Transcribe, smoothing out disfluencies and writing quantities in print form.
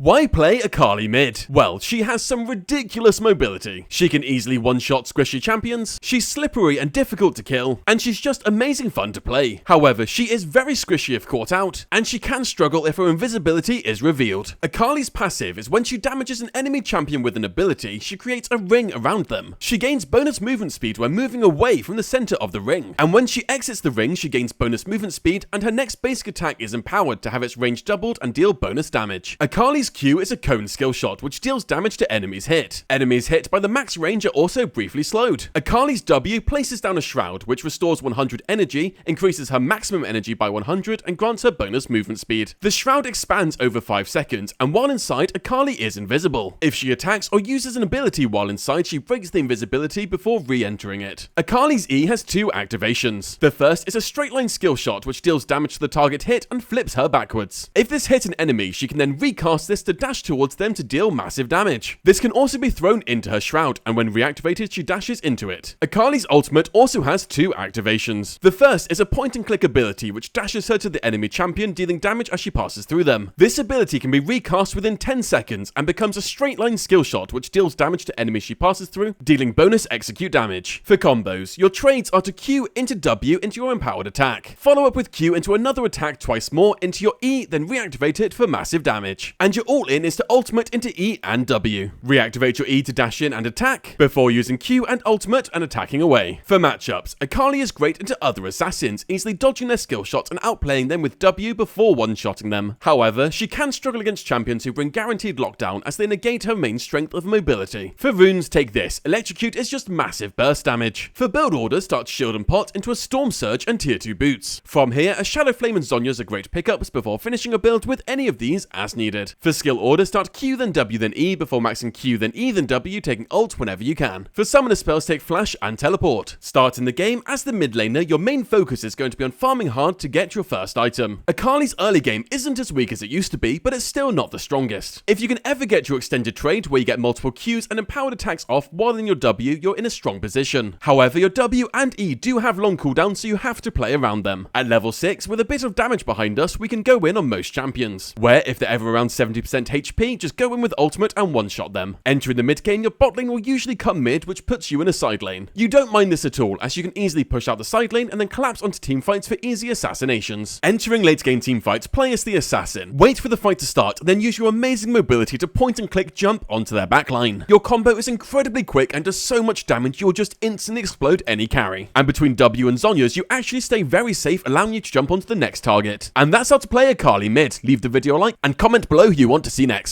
Why play Akali mid? Well, she has some ridiculous mobility. She can easily one-shot squishy champions, she's slippery and difficult to kill, and she's just amazing fun to play. However, she is very squishy if caught out, and she can struggle if her invisibility is revealed. Akali's passive is when she damages an enemy champion with an ability, she creates a ring around them. She gains bonus movement speed when moving away from the center of the ring, and when she exits the ring, she gains bonus movement speed, and her next basic attack is empowered to have its range doubled and deal bonus damage. Akali's Q is a cone skill shot which deals damage to enemies hit. Enemies hit by the max range are also briefly slowed. Akali's W places down a shroud which restores 100 energy, increases her maximum energy by 100 and grants her bonus movement speed. The shroud expands over 5 seconds, and while inside, Akali is invisible. If she attacks or uses an ability while inside, she breaks the invisibility before re-entering it. Akali's E has 2 activations. The first is a straight line skill shot which deals damage to the target hit and flips her backwards. If this hit an enemy, she can then recast this to dash towards them to deal massive damage. This can also be thrown into her shroud, and when reactivated, she dashes into it. Akali's ultimate also has 2 activations. The first is a point and click ability which dashes her to the enemy champion, dealing damage as she passes through them. This ability can be recast within 10 seconds and becomes a straight line skill shot which deals damage to enemies she passes through, dealing bonus execute damage. For combos, your trades are to Q into W into your empowered attack. Follow up with Q into another attack twice more into your E, then reactivate it for massive damage. And your all-in is to ultimate into E and W. Reactivate your E to dash in and attack, before using Q and ultimate and attacking away. For matchups, Akali is great into other assassins, easily dodging their skill shots and outplaying them with W before one-shotting them. However, she can struggle against champions who bring guaranteed lockdown as they negate her main strength of mobility. For runes, take this. Electrocute is just massive burst damage. For build order, start Shield and Pot into a Storm Surge and Tier 2 boots. From here, a Shadow Flame and Zhonya's are great pickups before finishing a build with any of these as needed. For skill order, start Q then W then E before maxing Q then E then W, taking ult whenever you can. For summoner spells, take Flash and Teleport. Start in the game as the mid laner, your main focus is going to be on farming hard to get your first item. Akali's early game isn't as weak as it used to be, but it's still not the strongest. If you can ever get your extended trade where you get multiple Qs and empowered attacks off while in your W, you're in a strong position. However, your W and E do have long cooldowns, so you have to play around them. At level 6, with a bit of damage behind us, we can go in on most champions, where if they're ever around 70% HP, just go in with ultimate and one-shot them. Entering the mid game, your bot lane will usually come mid, which puts you in a side lane. You don't mind this at all, as you can easily push out the side lane and then collapse onto teamfights for easy assassinations. Entering late game teamfights, play as the assassin. Wait for the fight to start, then use your amazing mobility to point and click jump onto their backline. Your combo is incredibly quick and does so much damage you'll just instantly explode any carry. And between W and Zhonya's, you actually stay very safe, allowing you to jump onto the next target. And that's how to play Akali mid. Leave the video a like and comment below who you want to see next.